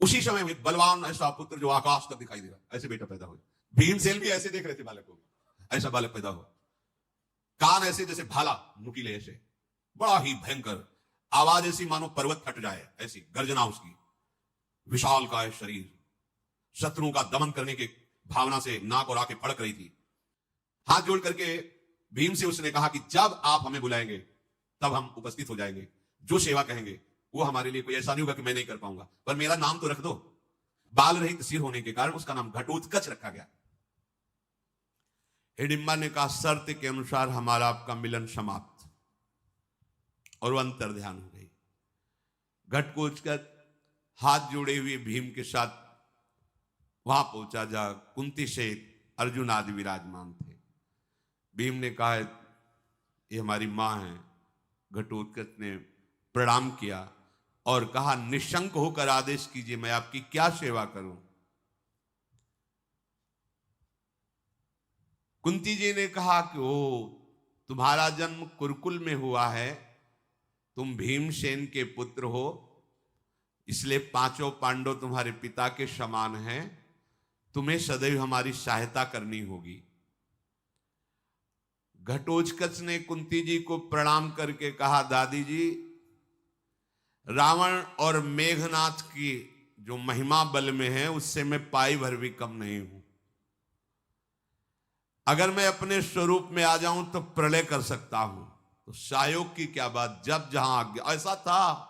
उसी समय में बलवान ऐसा पुत्र जो आकाश तक दिखाई दे रहा, ऐसे बेटा पैदा हो। भीमसेन भी ऐसे देख रहे थे बालक को, ऐसा बालक पैदा हो, कान ऐसे जैसे भाला, नुकीले ऐसे, बड़ा ही भयंकर, आवाज ऐसी मानो पर्वत फट जाए, ऐसी गर्जना उसकी, विशाल का शरीर, शत्रुओं का दमन करने की भावना से नाक और आंखें फड़क रही थी। हाथ जोड़ करके भीम से उसने कहा कि जब आप हमें बुलाएंगे तब हम उपस्थित हो जाएंगे, जो सेवा कहेंगे वो हमारे लिए, कोई ऐसा नहीं होगा कि मैं नहीं कर पाऊंगा, पर मेरा नाम तो रख दो। बाल रहित सिर होने के कारण उसका नाम घटोत्कच रखा गया। हिडिंबा ने कहा शर्त के अनुसार हमारा आपका मिलन समाप्त, और वो अंतर ध्यान हो गई। घटोत्कच हाथ जोड़े हुए भीम के साथ वहां पहुंचा जहां कुंती से अर्जुन आदि विराजमान थे। भीम ने कहा ये हमारी मां है। घटोत्कच ने प्रणाम किया और कहा निशंक होकर आदेश कीजिए, मैं आपकी क्या सेवा करूं। कुंती जी ने कहा कि ओ तुम्हारा जन्म कुरुकुल में हुआ है, तुम भीमसेन के पुत्र हो, इसलिए पांचों पांडव तुम्हारे पिता के समान हैं, तुम्हें सदैव हमारी सहायता करनी होगी। घटोत्कच ने कुंती जी को प्रणाम करके कहा दादी जी, रावण और मेघनाथ की जो महिमा बल में है उससे मैं पाई भर भी कम नहीं हूं। अगर मैं अपने स्वरूप में आ जाऊं तो प्रलय कर सकता हूं, तो सायोग की क्या बात, जब जहां आज्ञा। ऐसा था,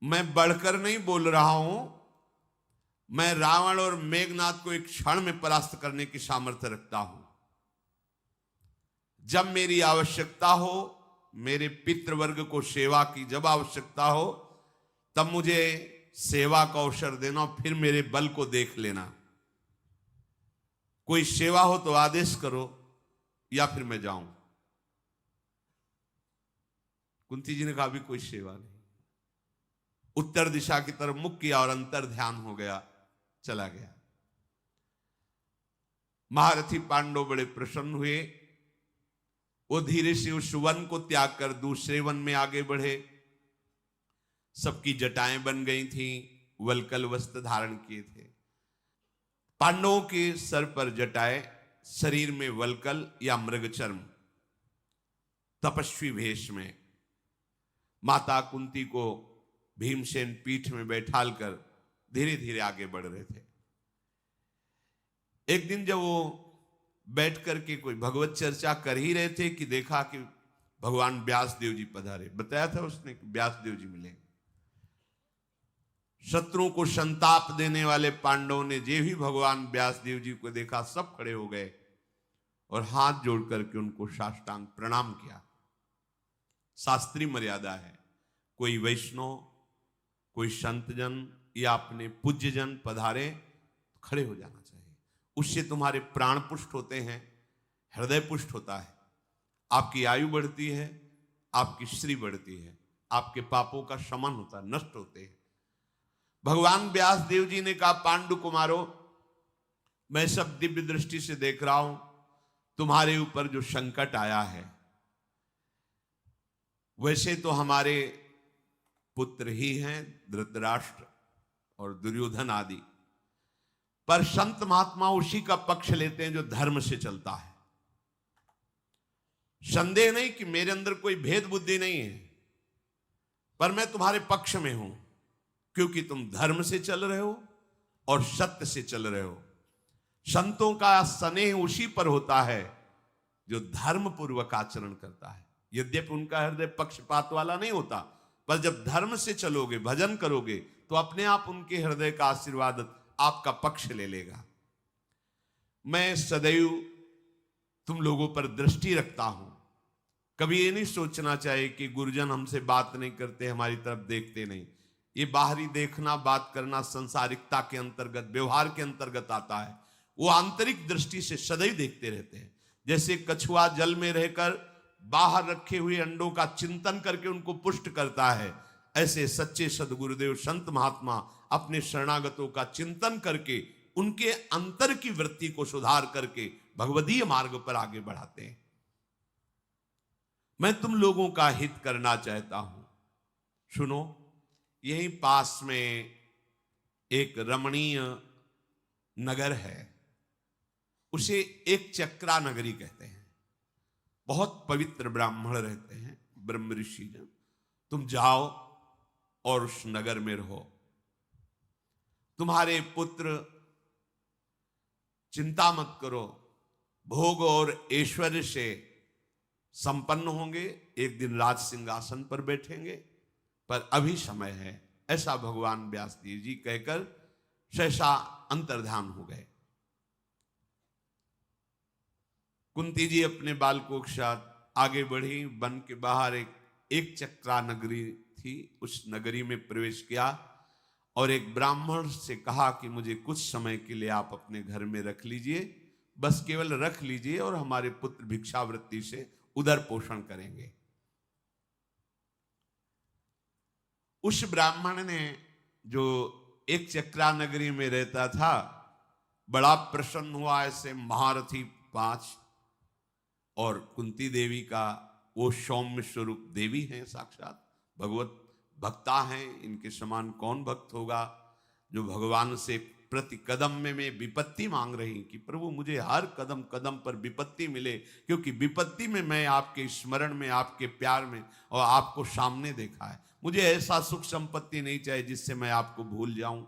मैं बढ़कर नहीं बोल रहा हूं, मैं रावण और मेघनाथ को एक क्षण में परास्त करने की सामर्थ्य रखता हूं। जब मेरी आवश्यकता हो, मेरे पितृवर्ग को सेवा की जब आवश्यकता हो, तब मुझे सेवा का अवसर देना, फिर मेरे बल को देख लेना। कोई सेवा हो तो आदेश करो या फिर मैं जाऊं। कुंती जी ने कहा अभी कोई सेवा नहीं। उत्तर दिशा की तरफ मुख किया और अंतर ध्यान हो गया, चला गया। महारथी पांडव बड़े प्रसन्न हुए। वो धीरे से उस वन को त्याग कर दूसरे वन में आगे बढ़े। सबकी जटाएं बन गई थीं, वल्कल वस्त्र धारण किए थे। पांडवों के सर पर जटाएं, शरीर में वल्कल या मृगचर्म, तपस्वी भेष में। माता कुंती को भीमसेन पीठ में बैठाल कर धीरे धीरे आगे बढ़ रहे थे। एक दिन जब वो बैठ करके कोई भगवत चर्चा कर ही रहे थे कि देखा कि भगवान व्यासदेव जी पधारे। बताया था उसने कि व्यासदेव जी मिले। शत्रुओं को संताप देने वाले पांडवों ने जे भी भगवान व्यासदेव जी को देखा, सब खड़े हो गए और हाथ जोड़ करके उनको साष्टांग प्रणाम किया। शास्त्रीय मर्यादा है, कोई वैष्णव, कोई संतजन या अपने पूज्यजन पधारे, खड़े हो जाना चाहिए। उससे तुम्हारे प्राण पुष्ट होते हैं, हृदय पुष्ट होता है, आपकी आयु बढ़ती है, आपकी श्री बढ़ती है, आपके पापों का शमन होता है, नष्ट होते हैं। भगवान व्यासदेव जी ने कहा पांडु कुमारो, मैं सब दिव्य दृष्टि से देख रहा हूं, तुम्हारे ऊपर जो संकट आया है, वैसे तो हमारे पुत्र ही हैं धृतराष्ट्र और दुर्योधन आदि, पर संत महात्मा उसी का पक्ष लेते हैं जो धर्म से चलता है। संदेह नहीं कि मेरे अंदर कोई भेद बुद्धि नहीं है, पर मैं तुम्हारे पक्ष में हूं क्योंकि तुम धर्म से चल रहे हो और सत्य से चल रहे हो। संतों का स्नेह उसी पर होता है जो धर्म पूर्वक आचरण करता है। यद्यपि उनका हृदय पक्षपात वाला नहीं होता, पर जब धर्म से चलोगे, भजन करोगे, तो अपने आप उनके हृदय का आशीर्वाद आपका पक्ष ले लेगा। मैं सदैव तुम लोगों पर दृष्टि रखता हूं। कभी ये नहीं सोचना चाहिए कि गुरुजन हमसे बात नहीं करते, हमारी तरफ देखते नहीं। ये बाहरी देखना, बात करना संसारिकता के अंतर्गत, व्यवहार के अंतर्गत आता है। वो आंतरिक दृष्टि से सदैव देखते रहते हैं। जैसे कछुआ जल में रहकर बाहर रखे हुए अंडों का चिंतन करके उनको पुष्ट करता है, ऐसे सच्चे सदगुरुदेव संत महात्मा अपने शरणागतों का चिंतन करके उनके अंतर की वृत्ति को सुधार करके भगवदीय मार्ग पर आगे बढ़ाते हैं। मैं तुम लोगों का हित करना चाहता हूं। सुनो, यहीं पास में एक रमणीय नगर है, उसे एक चक्रा नगरी कहते हैं। बहुत पवित्र ब्राह्मण रहते हैं, ब्रह्म ऋषि जन। तुम जाओ और उस नगर में रहो। तुम्हारे पुत्र, चिंता मत करो, भोग और ऐश्वर्य से संपन्न होंगे, एक दिन राज सिंहासन पर बैठेंगे, पर अभी समय है, ऐसा भगवान व्यासदेव जी कहकर सहसा अंतर्धान हो गए। कुंती जी अपने बालकों के साथ आगे बढ़ी। वन के बाहर एक चक्रा नगरी थी, उस नगरी में प्रवेश किया और एक ब्राह्मण से कहा कि मुझे कुछ समय के लिए आप अपने घर में रख लीजिए, बस केवल रख लीजिए और हमारे पुत्र भिक्षावृत्ति से उदर पोषण करेंगे। उस ब्राह्मण ने, जो एक चक्रा नगरी में रहता था, बड़ा प्रसन्न हुआ। ऐसे महारथी 5 और कुंती देवी का वो सौम्य स्वरूप देवी हैं, साक्षात भगवत भक्ता हैं। इनके समान कौन भक्त होगा जो भगवान से प्रति कदम में विपत्ति मांग रही कि प्रभु मुझे हर कदम कदम पर विपत्ति मिले, क्योंकि विपत्ति में मैं आपके स्मरण में, आपके प्यार में और आपको सामने देखा है। मुझे ऐसा सुख संपत्ति नहीं चाहिए जिससे मैं आपको भूल जाऊं।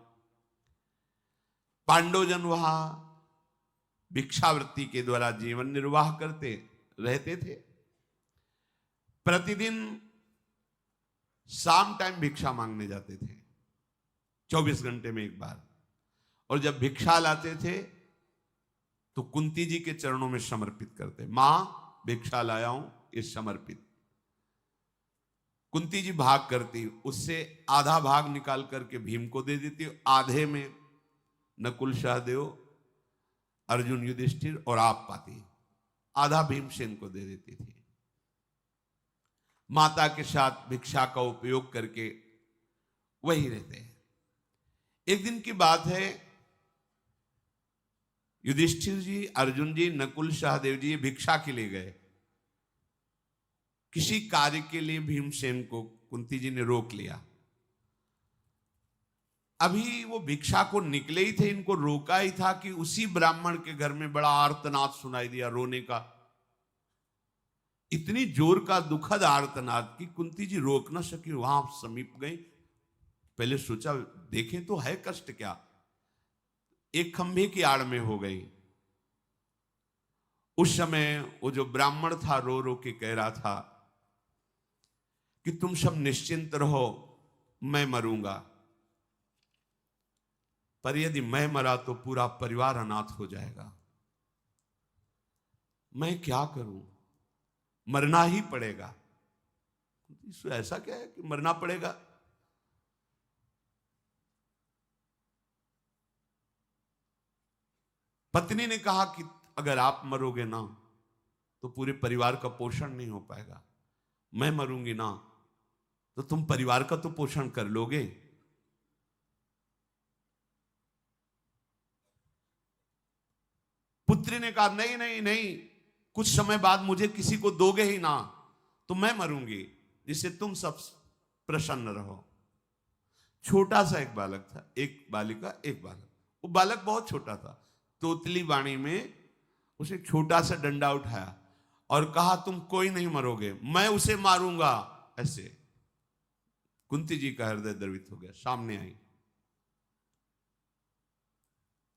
पांडवजन वहां भिक्षावृत्ति के द्वारा जीवन निर्वाह करते रहते थे। प्रतिदिन शाम टाइम भिक्षा मांगने जाते थे, 24 घंटे में एक बार। और जब भिक्षा लाते थे तो कुंती जी के चरणों में समर्पित करते, मां भिक्षा लाया हूं, ये समर्पित। कुंती जी भाग करती, उससे आधा भाग निकाल करके भीम को दे देती, आधे में नकुल सहदेव, अर्जुन, युधिष्ठिर और आप पाती, आधा भीमसेन को दे देती थी। माता के साथ भिक्षा का उपयोग करके वही रहते हैं। एक दिन की बात है, युधिष्ठिर जी, अर्जुन जी, नकुल सहदेव जी भिक्षा के लिए गए। किसी कार्य के लिए भीमसेन को कुंती जी ने रोक लिया। अभी वो भिक्षा को निकले ही थे, इनको रोका ही था कि उसी ब्राह्मण के घर में बड़ा आर्तनाद सुनाई दिया, रोने का। इतनी जोर का दुखद आर्तनाद कि कुंती जी रोक ना सकी, वहां समीप गई। पहले सोचा देखें तो है कष्ट क्या, एक खंभे की आड़ में हो गई। उस समय वो जो ब्राह्मण था रो रो के कह रहा था कि तुम सब निश्चिंत रहो, मैं मरूंगा, पर यदि मैं मरा तो पूरा परिवार अनाथ हो जाएगा। मैं क्या करूं, मरना ही पड़ेगा। ऐसा क्या है कि मरना पड़ेगा? पत्नी ने कहा कि अगर आप मरोगे ना तो पूरे परिवार का पोषण नहीं हो पाएगा, मैं मरूंगी ना तो तुम परिवार का तो पोषण कर लोगे। पुत्री ने कहा नहीं नहीं नहीं, कुछ समय बाद मुझे किसी को दोगे ही ना तो मैं मरूंगी, जिससे तुम सब प्रसन्न रहो। छोटा सा एक बालक था, एक बालिका एक बालक। वो बालक बहुत छोटा था, तोतली वाणी में उसे छोटा सा डंडा उठाया और कहा तुम कोई नहीं मरोगे, मैं उसे मारूंगा। ऐसे कुंती जी का हृदय द्रवित हो गया, सामने आई।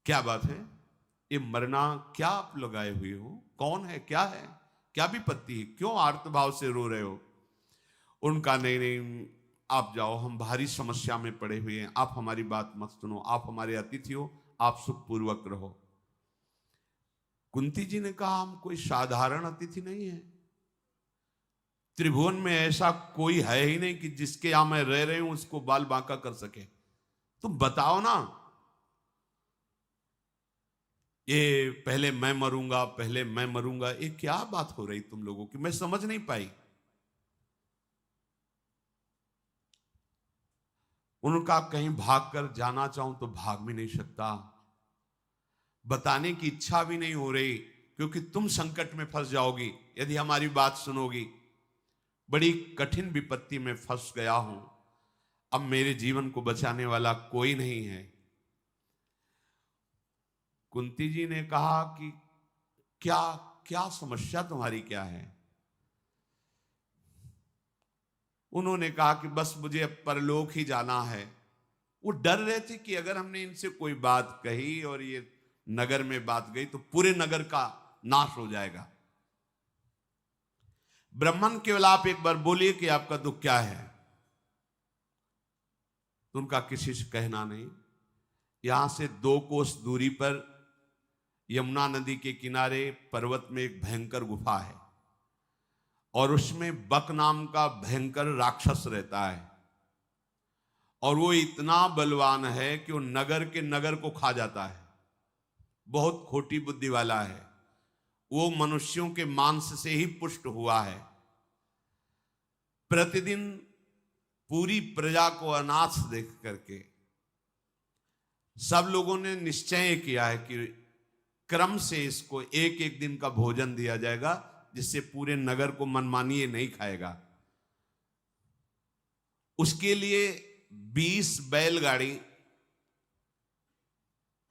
क्या बात है, ये मरना क्या आप लगाए हुए हो, कौन है, क्या है, क्या विपत्ति है, क्यों आर्तभाव से रो रहे हो? उनका नहीं नहीं, आप जाओ, हम भारी समस्या में पड़े हुए हैं, आप हमारी बात मत सुनो, आप हमारे अतिथि हो, आप सुखपूर्वक रहो। कुंती जी ने कहा हम कोई साधारण अतिथि नहीं है, त्रिभुवन में ऐसा कोई है ही नहीं कि जिसके यहां मैं रह रही हूं उसको बाल बांका कर सके, तुम बताओ ना। ये पहले मैं मरूंगा, पहले मैं मरूंगा, ये क्या बात हो रही तुम लोगों की, मैं समझ नहीं पाई। उनका कहीं भाग कर जाना चाहूं तो भाग भी नहीं सकता, बताने की इच्छा भी नहीं हो रही, क्योंकि तुम संकट में फंस जाओगी यदि हमारी बात सुनोगी। बड़ी कठिन विपत्ति में फंस गया हूं, अब मेरे जीवन को बचाने वाला कोई नहीं है। कुंती जी ने कहा कि क्या क्या समस्या तुम्हारी क्या है? उन्होंने कहा कि बस मुझे अब परलोक ही जाना है। वो डर रहे थे कि अगर हमने इनसे कोई बात कही और ये नगर में बात गई तो पूरे नगर का नाश हो जाएगा। ब्राह्मण केवल आप एक बार बोलिए कि आपका दुख क्या है, तो उनका किसी से कहना नहीं। यहां से 2 कोस दूरी पर यमुना नदी के किनारे पर्वत में एक भयंकर गुफा है और उसमें बक नाम का भयंकर राक्षस रहता है और वो इतना बलवान है कि वो नगर के नगर को खा जाता है। बहुत खोटी बुद्धि वाला है वो, मनुष्यों के मांस से ही पुष्ट हुआ है। प्रतिदिन पूरी प्रजा को अनाथ देख करके सब लोगों ने निश्चय किया है कि क्रम से इसको एक एक दिन का भोजन दिया जाएगा, जिससे पूरे नगर को मनमानी नहीं खाएगा। उसके लिए 20 बैलगाड़ी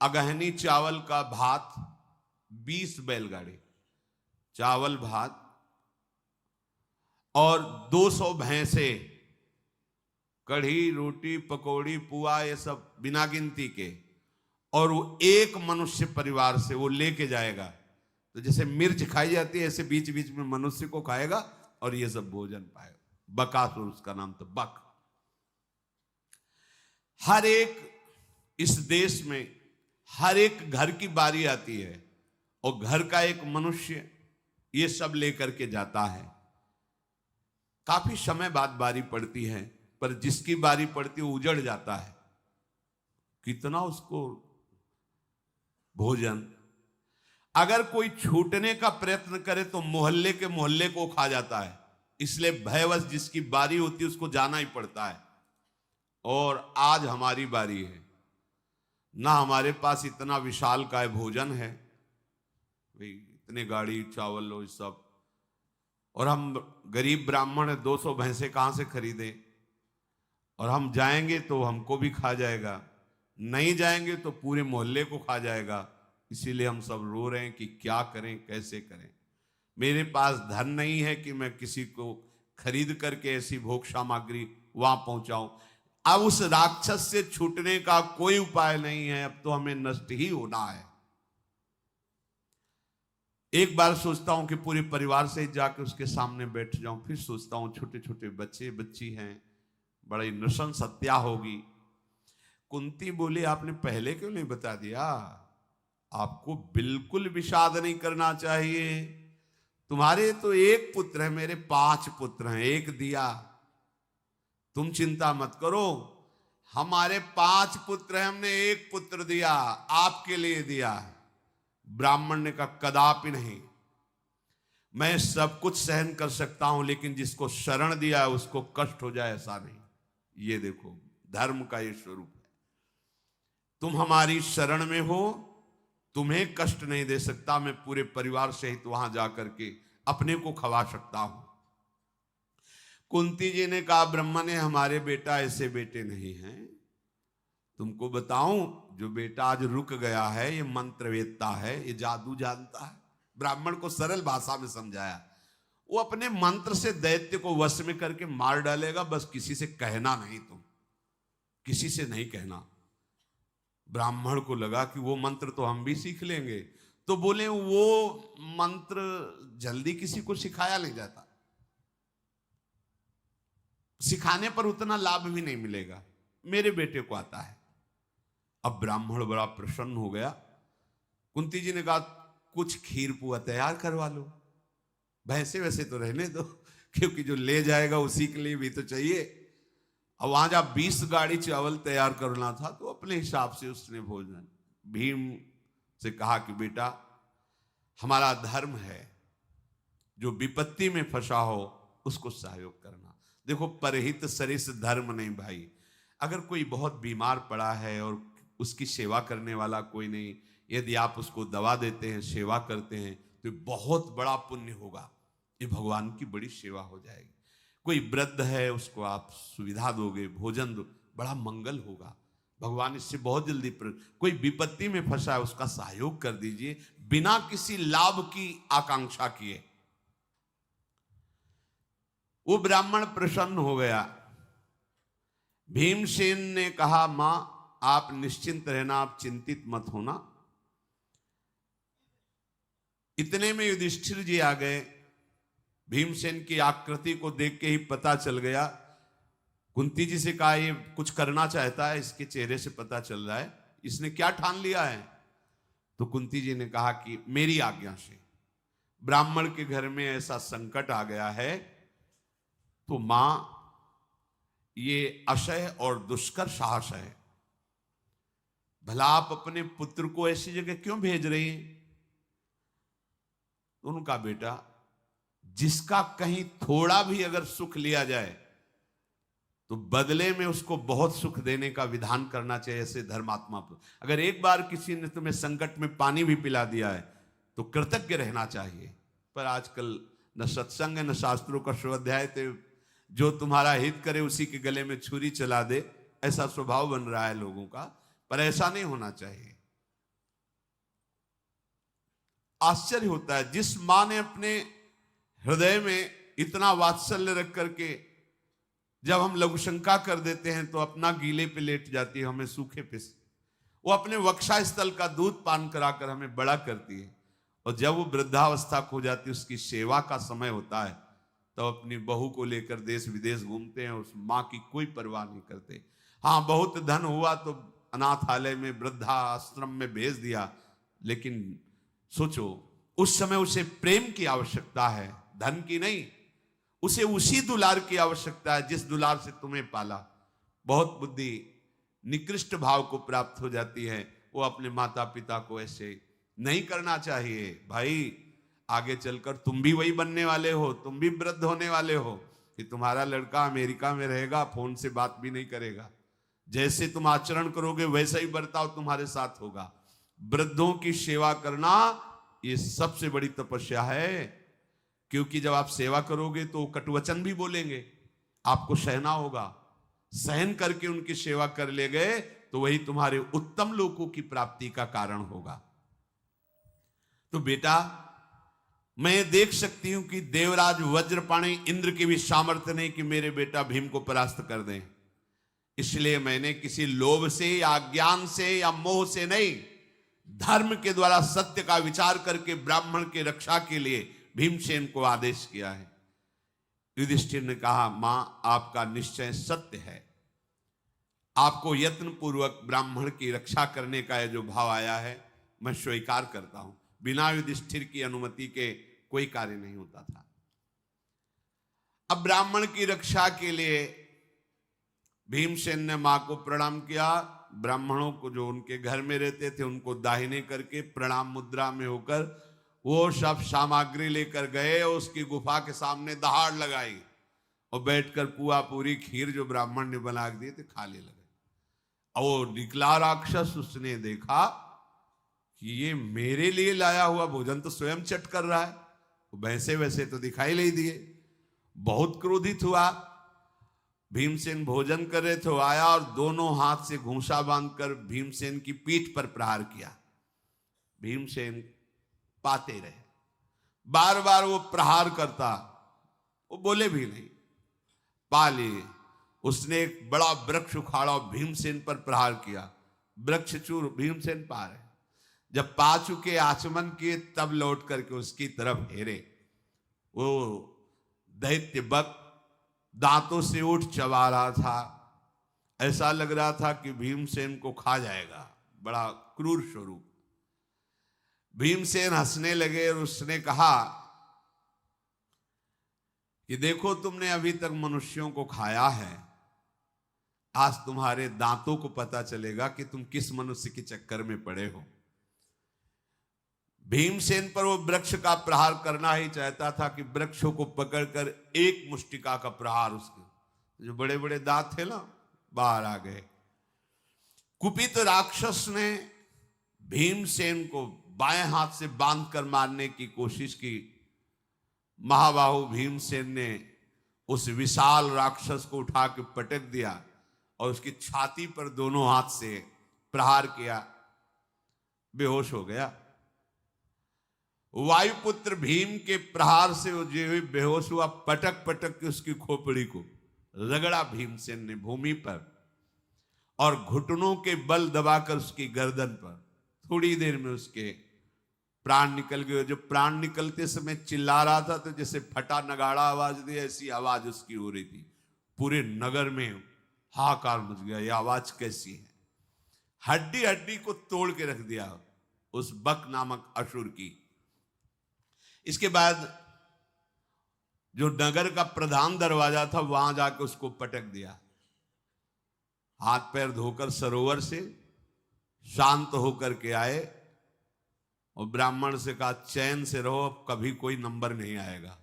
अगहनी चावल का भात, 20 बैलगाड़ी चावल भात और 200 भैंसे, कढ़ी रोटी पकौड़ी पुआ ये सब बिना गिनती के, और वो एक मनुष्य परिवार से वो लेके जाएगा। तो जैसे मिर्च खाई जाती है ऐसे बीच बीच में मनुष्य को खाएगा और ये सब भोजन पाएगा। बकासुर उसका नाम, तो बक। हर एक इस देश में हर एक घर की बारी आती है और घर का एक मनुष्य ये सब लेकर के जाता है। काफी समय बाद बारी पड़ती है, पर जिसकी बारी पड़ती है उजड़ जाता है। कितना उसको भोजन, अगर कोई छूटने का प्रयत्न करे तो मोहल्ले के मोहल्ले को खा जाता है। इसलिए भयवश जिसकी बारी होती है उसको जाना ही पड़ता है। और आज हमारी बारी है ना, हमारे पास इतना विशाल काय भोजन है भाई, इतने गाड़ी चावल लो सब, और हम गरीब ब्राह्मण 200 भैंसे कहां से खरीदे? और हम जाएंगे तो हमको भी खा जाएगा, नहीं जाएंगे तो पूरे मोहल्ले को खा जाएगा। इसीलिए हम सब रो रहे हैं कि क्या करें, कैसे करें। मेरे पास धन नहीं है कि मैं किसी को खरीद करके ऐसी भोग सामग्री वहां पहुंचाऊं। अब उस राक्षस से छूटने का कोई उपाय नहीं है, अब तो हमें नष्ट ही होना है। एक बार सोचता हूं कि पूरे परिवार से जाकर उसके सामने बैठ जाऊं, फिर सोचता हूं छोटे छोटे बच्चे बच्ची हैं, बड़ी नृशंस हत्या होगी। कुंती बोली आपने पहले क्यों नहीं बता दिया? आपको बिल्कुल विषाद नहीं करना चाहिए। तुम्हारे तो एक पुत्र है, मेरे 5 पुत्र हैं, एक दिया। तुम चिंता मत करो, हमारे 5 पुत्र हैं, हमने एक पुत्र दिया, आपके लिए दिया। ब्राह्मण ने कहा कदापि नहीं, मैं सब कुछ सहन कर सकता हूं, लेकिन जिसको शरण दिया है उसको कष्ट हो जाए ऐसा नहीं। ये देखो धर्म का ये स्वरूप है। तुम हमारी शरण में हो, तुम्हें कष्ट नहीं दे सकता, मैं पूरे परिवार सहित वहां जाकर के अपने को खवा सकता हूं। कुंती जी ने कहा ब्रह्मा ने हमारे बेटा ऐसे बेटे नहीं हैं। तुमको बताऊं, जो बेटा आज रुक गया है ये मंत्रवेत्ता है, ये जादू जानता है। ब्राह्मण को सरल भाषा में समझाया। वो अपने मंत्र से दैत्य को वश में करके मार डालेगा, बस किसी से कहना नहीं, तुम किसी से नहीं कहना। ब्राह्मण को लगा कि वो मंत्र तो हम भी सीख लेंगे, तो बोले वो मंत्र जल्दी किसी को सिखाया नहीं जाता, सिखाने पर उतना लाभ भी नहीं मिलेगा, मेरे बेटे को आता है। अब ब्राह्मण बड़ा प्रसन्न हो गया। कुंती जी ने कहा कुछ खीर पुआ तैयार करवा लो, भैंसे वैसे तो रहने दो, क्योंकि जो ले जाएगा उसी के लिए भी तो चाहिए। अब वहां जब 20 गाड़ी चावल तैयार करना था तो अपने हिसाब से उसने भोजन, भीम से कहा कि बेटा हमारा धर्म है, जो विपत्ति में फंसा हो उसको सहयोग करना। देखो परहित सरिस धर्म नहीं भाई। अगर कोई बहुत बीमार पड़ा है और उसकी सेवा करने वाला कोई नहीं, यदि आप उसको दवा देते हैं, सेवा करते हैं, तो बहुत बड़ा पुण्य होगा, ये भगवान की बड़ी सेवा हो जाएगी। कोई वृद्ध है उसको आप सुविधा दोगे, भोजन दो, बड़ा मंगल होगा। भगवान इससे बहुत जल्दी कोई विपत्ति में फंसा है उसका सहयोग कर दीजिए बिना किसी लाभ की आकांक्षा किए। वो ब्राह्मण प्रसन्न हो गया। भीमसेन ने कहा, मां आप निश्चिंत रहना, आप चिंतित मत होना। इतने में युधिष्ठिर जी आ गए। भीमसेन की आकृति को देख के ही पता चल गया। कुंती जी से कहा, ये कुछ करना चाहता है, इसके चेहरे से पता चल रहा है, इसने क्या ठान लिया है। तो कुंती जी ने कहा कि मेरी आज्ञा से ब्राह्मण के घर में ऐसा संकट आ गया है, तो मां ये अशय और दुष्कर साहस है, भला आप अपने पुत्र को ऐसी जगह क्यों भेज रही हैं। तो उनका बेटा, जिसका कहीं थोड़ा भी अगर सुख लिया जाए तो बदले में उसको बहुत सुख देने का विधान करना चाहिए। ऐसे धर्मात्मा पर अगर एक बार किसी ने तुम्हें संकट में पानी भी पिला दिया है तो कृतज्ञ रहना चाहिए। पर आजकल न सत्संग है न शास्त्रों का स्वाध्याय, तो जो तुम्हारा हित करे उसी के गले में छुरी चला दे, ऐसा स्वभाव बन रहा है लोगों का। पर ऐसा नहीं होना चाहिए। आश्चर्य होता है, जिस मां ने अपने हृदय में इतना वात्सल्य रख करके जब हम लघुशंका कर देते हैं तो अपना गीले पे लेट जाती है, हमें सूखे पे। वो अपने वक्षा स्थल का दूध पान कराकर हमें बड़ा करती है, और जब वो वृद्धावस्था खो जाती है, उसकी सेवा का समय होता है, तो अपनी बहू को लेकर देश विदेश घूमते हैं, उस माँ की कोई परवाह नहीं करते। हाँ, बहुत धन हुआ तो अनाथालय में, वृद्धा आश्रम में भेज दिया, लेकिन सोचो उस समय उसे प्रेम की आवश्यकता है, धन की नहीं। उसे उसी दुलार की आवश्यकता है जिस दुलार से तुम्हें पाला। बहुत बुद्धि निकृष्ट भाव को प्राप्त हो जाती है। वो अपने माता पिता को ऐसे नहीं करना चाहिए। भाई, आगे चलकर तुम भी वही बनने वाले हो, तुम भी वृद्ध होने वाले हो कि तुम्हारा लड़का अमेरिका में रहेगा, फोन से बात भी नहीं करेगा। जैसे तुम आचरण करोगे वैसा ही बर्ताव तुम्हारे साथ होगा। वृद्धों की सेवा करना ये सबसे बड़ी तपस्या है, क्योंकि जब आप सेवा करोगे तो कटुवचन भी बोलेंगे, आपको सहना होगा। सहन करके उनकी सेवा कर ले गए तो वही तुम्हारे उत्तम लोकों की प्राप्ति का कारण होगा। तो बेटा, मैं देख सकती हूं कि देवराज वज्रपाणी इंद्र की भी सामर्थ्य नहीं कि मेरे बेटा भीम को परास्त कर दें। इसलिए मैंने किसी लोभ से या ज्ञान से या मोह से नहीं, धर्म के द्वारा सत्य का विचार करके ब्राह्मण की रक्षा के लिए भीमसेन को आदेश किया है। युधिष्ठिर ने कहा, मां आपका निश्चय सत्य है, आपको यत्न पूर्वक ब्राह्मण की रक्षा करने का जो भाव आया है मैं स्वीकार करता हूं। बिना युधिष्ठिर की अनुमति के कोई कार्य नहीं होता था। अब ब्राह्मण की रक्षा के लिए भीमसेन ने मां को प्रणाम किया। ब्राह्मणों को जो उनके घर में रहते थे उनको दाहिने करके प्रणाम मुद्रा में होकर वो सब सामग्री लेकर गए, उसकी गुफा के सामने दहाड़ लगाई और बैठकर पुआ पूरी खीर जो ब्राह्मण ने बना दिए थे खाने लगे। और निकला राक्षस, उसने देखा कि ये मेरे लिए लाया हुआ भोजन तो स्वयं चट कर रहा है, वैसे वैसे तो दिखाई नहीं दिए। बहुत क्रोधित हुआ। भीमसेन भोजन कर रहे थे, आया और दोनों हाथ से घूंसा बांधकर भीमसेन की पीठ पर प्रहार किया। भीमसेन पाते रहे, बार बार वो प्रहार करता, वो बोले भी नहीं, पा लिए। उसने एक बड़ा वृक्ष उखाड़ा और भीमसेन पर प्रहार किया। वृक्ष चूर, भीमसेन पा रहे। जब पा चुके, आचमन किए, तब लौट करके उसकी तरफ हेरे। वो दैत्य बक दांतों से ऊँट चबा रहा था, ऐसा लग रहा था कि भीमसेन को खा जाएगा। बड़ा क्रूर स्वरूप। भीमसेन हंसने लगे और उसने कहा कि देखो, तुमने अभी तक मनुष्यों को खाया है, आज तुम्हारे दांतों को पता चलेगा कि तुम किस मनुष्य के चक्कर में पड़े हो। भीमसेन पर वो वृक्ष का प्रहार करना ही चाहता था कि वृक्षों को पकड़कर एक मुष्टिका का प्रहार, उसके जो बड़े बड़े दांत थे ना, बाहर आ गए। कुपित राक्षस ने भीमसेन को बाएं हाथ से बांधकर मारने की कोशिश की। महाबाहु भीमसेन ने उस विशाल राक्षस को उठा के पटक दिया और उसकी छाती पर दोनों हाथ से प्रहार किया, बेहोश हो गया। वायुपुत्र भीम के प्रहार से वो जो बेहोश हुआ, पटक पटक के उसकी खोपड़ी को रगड़ा भीमसेन ने भूमि पर और घुटनों के बल दबाकर उसकी गर्दन पर। थोड़ी देर में उसके प्राण निकल गए। जो प्राण निकलते समय चिल्ला रहा था तो जैसे फटा नगाड़ा आवाज दे, ऐसी आवाज उसकी हो रही थी। पूरे नगर में हाहाकार मच गया, ये आवाज कैसी है? हड्डी हड्डी को तोड़ के रख दिया उस बक नामक असुर की। इसके बाद जो नगर का प्रधान दरवाजा था वहां जाकर उसको पटक दिया। हाथ पैर धोकर सरोवर से शांत होकर के आए और ब्राह्मण से कहा चैन से रहो, अब कभी कोई नंबर नहीं आएगा।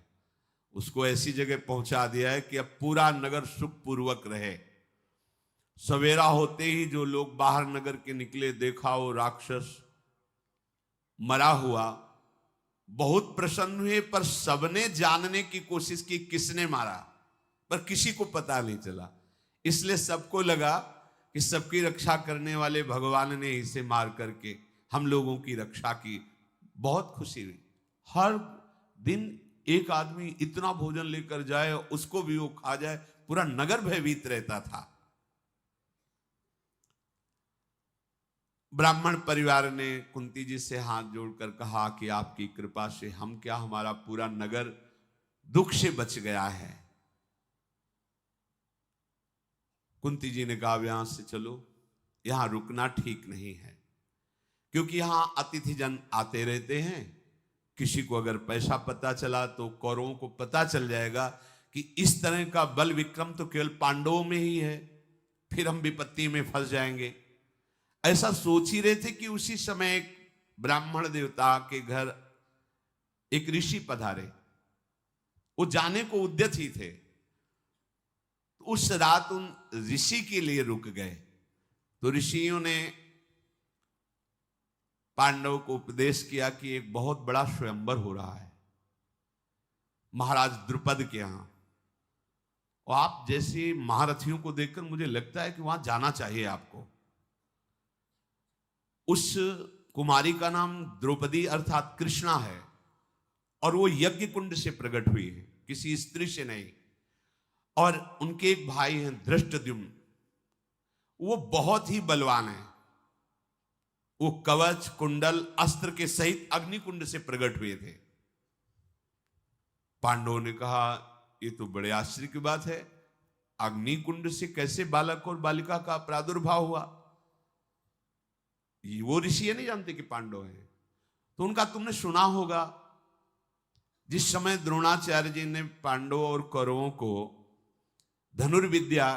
उसको ऐसी जगह पहुंचा दिया है कि अब पूरा नगर सुखपूर्वक रहे। सवेरा होते ही जो लोग बाहर नगर के निकले, देखा वो राक्षस मरा हुआ, बहुत प्रसन्न हुए, पर सबने जानने की कोशिश की किसने मारा, पर किसी को पता नहीं चला। इसलिए सबको लगा कि सबकी रक्षा करने वाले भगवान ने इसे मार करके हम लोगों की रक्षा की। बहुत खुशी हुई। हर दिन एक आदमी इतना भोजन लेकर जाए, उसको भी वो खा जाए, पूरा नगर भयभीत रहता था। ब्राह्मण परिवार ने कुंती जी से हाथ जोड़कर कहा कि आपकी कृपा से हम क्या, हमारा पूरा नगर दुख से बच गया है। कुंती जी ने कहा यहां से चलो, यहां रुकना ठीक नहीं है, क्योंकि यहां अतिथिजन आते रहते हैं। किसी को अगर पैसा पता चला तो कौरवों को पता चल जाएगा कि इस तरह का बल विक्रम तो केवल पांडवों में ही है, फिर हम विपत्ति में फंस जाएंगे। ऐसा सोच ही रहे थे कि उसी समय एक ब्राह्मण देवता के घर एक ऋषि पधारे। वो जाने को उद्यत ही थे। उस रात उन ऋषि के लिए रुक गए। तो ऋषियों ने पांडव को उपदेश किया कि एक बहुत बड़ा स्वयंवर हो रहा है महाराज द्रुपद के यहां, और आप जैसे महारथियों को देखकर मुझे लगता है कि वहां जाना चाहिए आपको। उस कुमारी का नाम द्रौपदी अर्थात कृष्णा है, और वो यज्ञ कुंड से प्रकट हुई है, किसी स्त्री से नहीं। और उनके एक भाई हैं धृष्टद्युम्न, वो बहुत ही बलवान है। वो कवच कुंडल अस्त्र के सहित अग्निकुंड से प्रकट हुए थे। पांडवों ने कहा ये तो बड़े आश्चर्य की बात है, अग्निकुंड से कैसे बालक और बालिका का प्रादुर्भाव हुआ? वो ऋषि नहीं जानते कि पांडव हैं। तो उनका तुमने सुना होगा, जिस समय द्रोणाचार्य जी ने पांडवों और कौरवों को धनुर्विद्या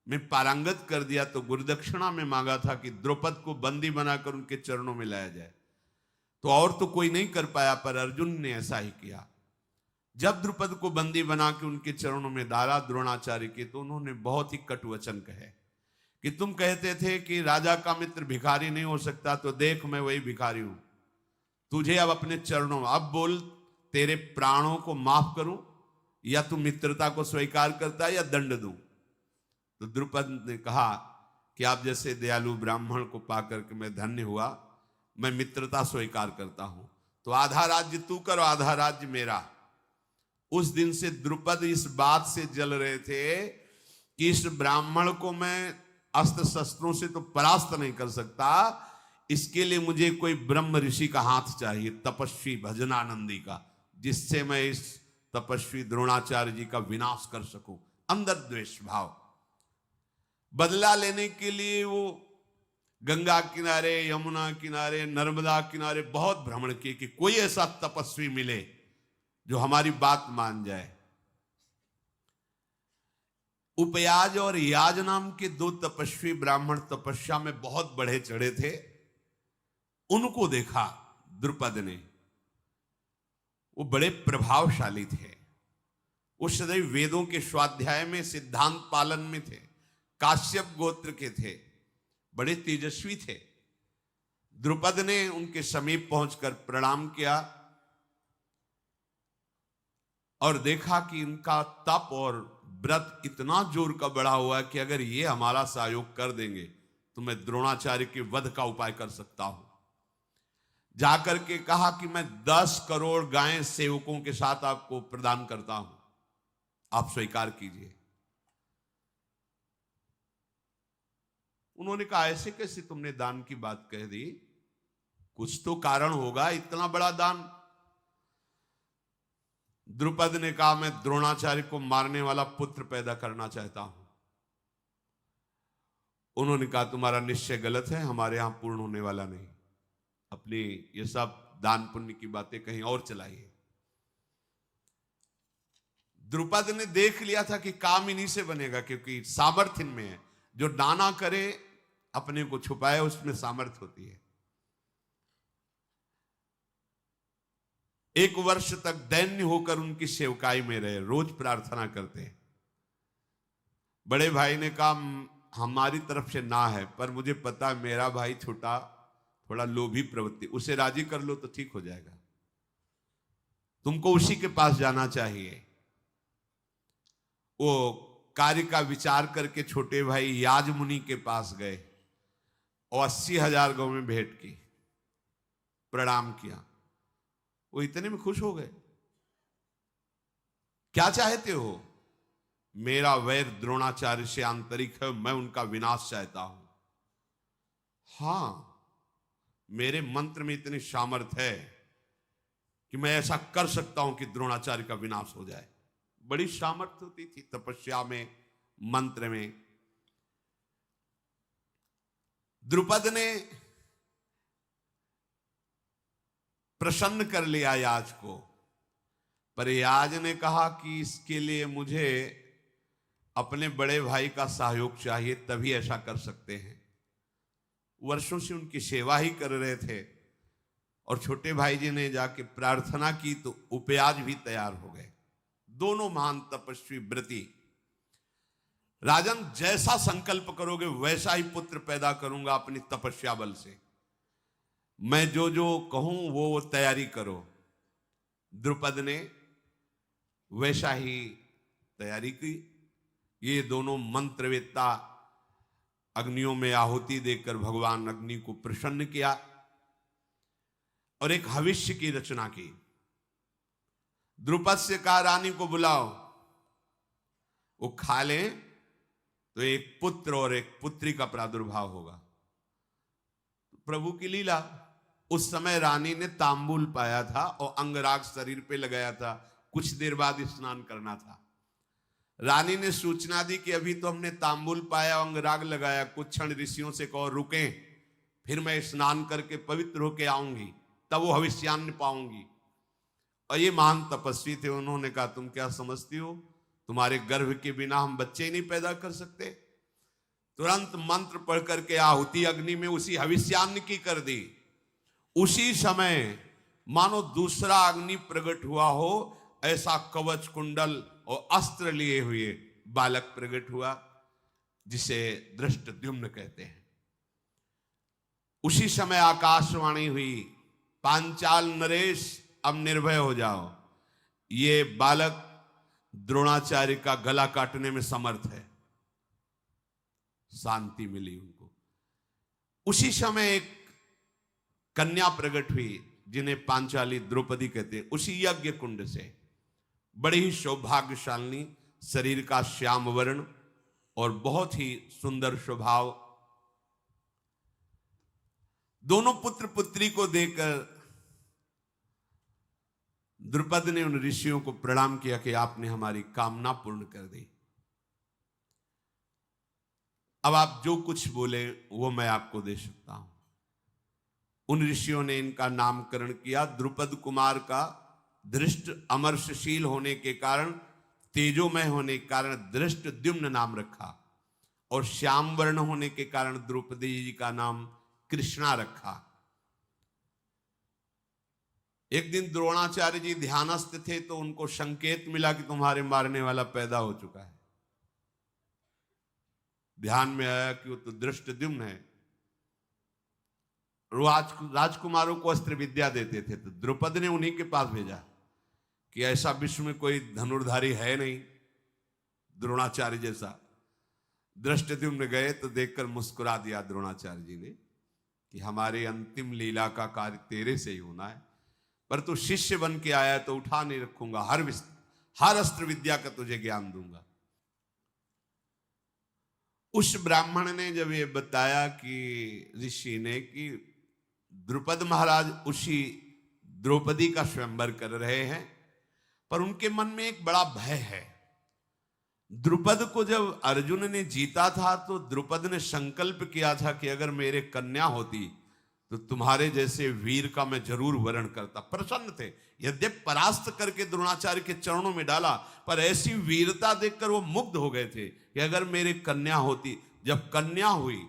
में पारंगत कर दिया तो गुरुदक्षिणा में मांगा था कि द्रौपद को बंदी बनाकर उनके चरणों में लाया जाए। तो और तो कोई नहीं कर पाया, पर अर्जुन ने ऐसा ही किया। जब द्रौपद को बंदी बना के उनके चरणों में डाला द्रोणाचार्य के, तो उन्होंने बहुत ही कटु वचन कहे कि तुम कहते थे कि राजा का मित्र भिखारी नहीं हो सकता, तो देख मैं वही भिखारी हूं। तुझे अब अपने चरणों में, अब बोल तेरे प्राणों को माफ करूं या तू मित्रता को स्वीकार करता है या दंड दूं? तो द्रुपद ने कहा कि आप जैसे दयालु ब्राह्मण को पाकर के मैं धन्य हुआ, मैं मित्रता स्वीकार करता हूं। तो आधा राज्य तू कर और आधा राज्य मेरा। उस दिन से द्रुपद इस बात से जल रहे थे कि इस ब्राह्मण को मैं अस्त्र शस्त्रों से तो परास्त नहीं कर सकता, इसके लिए मुझे कोई ब्रह्म ऋषि का हाथ चाहिए, तपस्वी भजनानंदी का, जिससे मैं इस तपस्वी द्रोणाचार्य जी का विनाश कर सकूं। अंदर द्वेष भाव। बदला लेने के लिए वो गंगा किनारे, यमुना किनारे, नर्मदा किनारे बहुत भ्रमण किए कि कोई ऐसा तपस्वी मिले जो हमारी बात मान जाए। उपयाज और याज नाम के दो तपस्वी ब्राह्मण तपस्या में बहुत बढ़े चढ़े थे। उनको देखा द्रुपद ने, वो बड़े प्रभावशाली थे। वो सदैव वेदों के स्वाध्याय में, सिद्धांत पालन में थे, काश्यप गोत्र के थे, बड़े तेजस्वी थे। द्रुपद ने उनके समीप पहुंचकर प्रणाम किया और देखा कि इनका तप और व्रत इतना जोर का बढ़ा हुआ है कि अगर ये हमारा सहयोग कर देंगे तो मैं द्रोणाचार्य के वध का उपाय कर सकता हूं। जाकर के कहा कि मैं 10 करोड़ गायें सेवकों के साथ आपको प्रदान करता हूं, आप स्वीकार कीजिए। उन्होंने कहा ऐसे कैसे तुमने दान की बात कह दी, कुछ तो कारण होगा, इतना बड़ा दान। द्रुपद ने कहा मैं द्रोणाचार्य को मारने वाला पुत्र पैदा करना चाहता हूं। उन्होंने कहा तुम्हारा निश्चय गलत है, हमारे यहां पूर्ण होने वाला नहीं, अपनी ये सब दान पुण्य की बातें कहीं और चलाइए। द्रुपद ने देख लिया था कि काम इन्हीं से बनेगा, क्योंकि सामर्थ्य में है, जो दाना करे अपने को छुपाए उसमें सामर्थ्य होती है। 1 वर्ष तक दैन्य होकर उनकी सेवकाई में रहे, रोज प्रार्थना करते हैं। बड़े भाई ने कहा हमारी तरफ से ना है, पर मुझे पता है मेरा भाई छोटा थोड़ा लोभी प्रवृत्ति, उसे राजी कर लो तो ठीक हो जाएगा, तुमको उसी के पास जाना चाहिए। वो कार्य का विचार करके छोटे भाई याज मुनि के पास गए और 80,000 गौ में भेंट की, प्रणाम किया। वो इतने में खुश हो गए। क्या चाहते हो? मेरा वैर द्रोणाचार्य से आंतरिक है, मैं उनका विनाश चाहता हूं। हां, मेरे मंत्र में इतनी सामर्थ्य है कि मैं ऐसा कर सकता हूं कि द्रोणाचार्य का विनाश हो जाए। बड़ी सामर्थ्य होती थी तपस्या में, मंत्र में। द्रुपद ने प्रसन्न कर लिया याज को, पर याज ने कहा कि इसके लिए मुझे अपने बड़े भाई का सहयोग चाहिए, तभी ऐसा कर सकते हैं। वर्षों से उनकी सेवा ही कर रहे थे और छोटे भाई जी ने जाके प्रार्थना की तो उपयाज भी तैयार हो गए। दोनों महान तपस्वी व्रती। राजन, जैसा संकल्प करोगे वैसा ही पुत्र पैदा करूंगा अपनी तपस्या बल से, मैं जो जो कहूं वो तैयारी करो। द्रुपद ने वैसा ही तैयारी की। ये दोनों मंत्रवेत्ता अग्नियों में आहुति देकर भगवान अग्नि को प्रसन्न किया और एक हविष्य की रचना की। द्रुपद से कहा रानी को बुलाओ, वो खा लें तो एक पुत्र और एक पुत्री का प्रादुर्भाव होगा। प्रभु की लीला। उस समय रानी ने तांबूल पाया था और अंगराग शरीर पे लगाया था, कुछ देर बाद स्नान करना था। रानी ने सूचना दी कि अभी तो हमने तांबूल पाया, अंगराग लगाया, कुछ क्षण ऋषियों से कहो रुकें, फिर मैं स्नान करके पवित्र होके आऊंगी, तब वो हविष्यान्न पाऊंगी। और ये महान तपस्वी थे, उन्होंने कहा तुम क्या समझती हो, तुम्हारे गर्भ के बिना हम बच्चे ही नहीं पैदा कर सकते। तुरंत मंत्र पढ़ करके आहुति अग्नि में उसी हविष्यान्न की कर दी। उसी समय मानो दूसरा अग्नि प्रकट हुआ हो, ऐसा कवच कुंडल और अस्त्र लिए हुए बालक प्रकट हुआ, जिसे धृष्टद्युम्न कहते हैं। उसी समय आकाशवाणी हुई, पांचाल नरेश अब निर्भय हो जाओ, ये बालक द्रोणाचार्य का गला काटने में समर्थ है। शांति मिली उनको। उसी समय एक कन्या प्रकट हुई, जिन्हें पांचाली द्रौपदी कहते हैं, उसी यज्ञ कुंड से। बड़ी ही सौभाग्यशालिनी, शरीर का श्याम वर्ण और बहुत ही सुंदर स्वभाव। दोनों पुत्र पुत्री को देखकर द्रुपद ने उन ऋषियों को प्रणाम किया कि आपने हमारी कामना पूर्ण कर दी। अब आप जो कुछ बोले वो मैं आपको दे सकता हूं। उन ऋषियों ने इनका नामकरण किया। द्रुपद कुमार का धृष्ट अमर्षशील होने के कारण, तेजोमय होने के कारण धृष्टद्युम्न नाम रखा, और श्याम वर्ण होने के कारण द्रौपदी जी का नाम कृष्णा रखा। एक दिन द्रोणाचार्य जी ध्यानस्थ थे तो उनको संकेत मिला कि तुम्हारे मारने वाला पैदा हो चुका है। ध्यान में आया कि वो तो धृष्टद्युम्न है। राजकुमारों को अस्त्र विद्या देते थे, तो द्रुपद ने उन्हीं के पास भेजा कि ऐसा विश्व में कोई धनुर्धारी है नहीं द्रोणाचार्य जैसा। धृष्टद्युम्न गए तो देखकर मुस्कुरा दिया द्रोणाचार्य जी ने कि हमारे अंतिम लीला का कार्य तेरे से ही होना है, पर तू शिष्य बन के आया तो उठा नहीं रखूंगा, हर अस्त्र विद्या का तुझे ज्ञान दूंगा। उस ब्राह्मण ने जब ये बताया कि ऋषि ने कि द्रुपद महाराज उसी द्रौपदी का स्वयंवर कर रहे हैं, पर उनके मन में एक बड़ा भय है। द्रुपद को जब अर्जुन ने जीता था तो द्रुपद ने संकल्प किया था कि अगर मेरे कन्या होती तो तुम्हारे जैसे वीर का मैं जरूर वरण करता। प्रसन्न थे, यद्यपि परास्त करके द्रोणाचार्य के चरणों में डाला, पर ऐसी वीरता देखकर वो मुग्ध हो गए थे कि अगर मेरे कन्या होती। जब कन्या हुई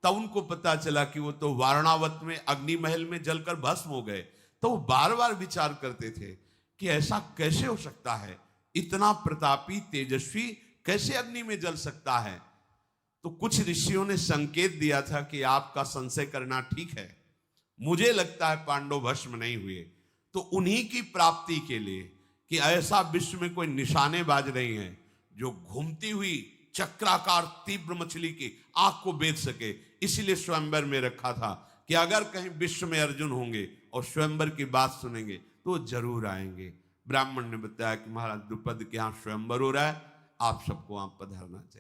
तब उनको पता चला कि वो तो वारणावत में अग्नि महल में जलकर भस्म हो गए। तो वो बार बार विचार करते थे कि ऐसा कैसे हो सकता है, इतना प्रतापी तेजस्वी कैसे अग्नि में जल सकता है। तो कुछ ऋषियों ने संकेत दिया था कि आपका संशय करना ठीक है, मुझे लगता है पांडव भस्म नहीं हुए। तो उन्हीं की प्राप्ति के लिए कि ऐसा विश्व में कोई निशानेबाज नहीं है जो घूमती हुई चक्राकार तीव्र मछली की आंख को बेच सके, इसलिए स्वयंवर में रखा था कि अगर कहीं विश्व में अर्जुन होंगे और स्वयंवर की बात सुनेंगे तो जरूर आएंगे। ब्राह्मण ने बताया कि महाराज द्रुपद के यहाँ स्वयंवर हो रहा है, आप सबको वहां पधारना चाहिए।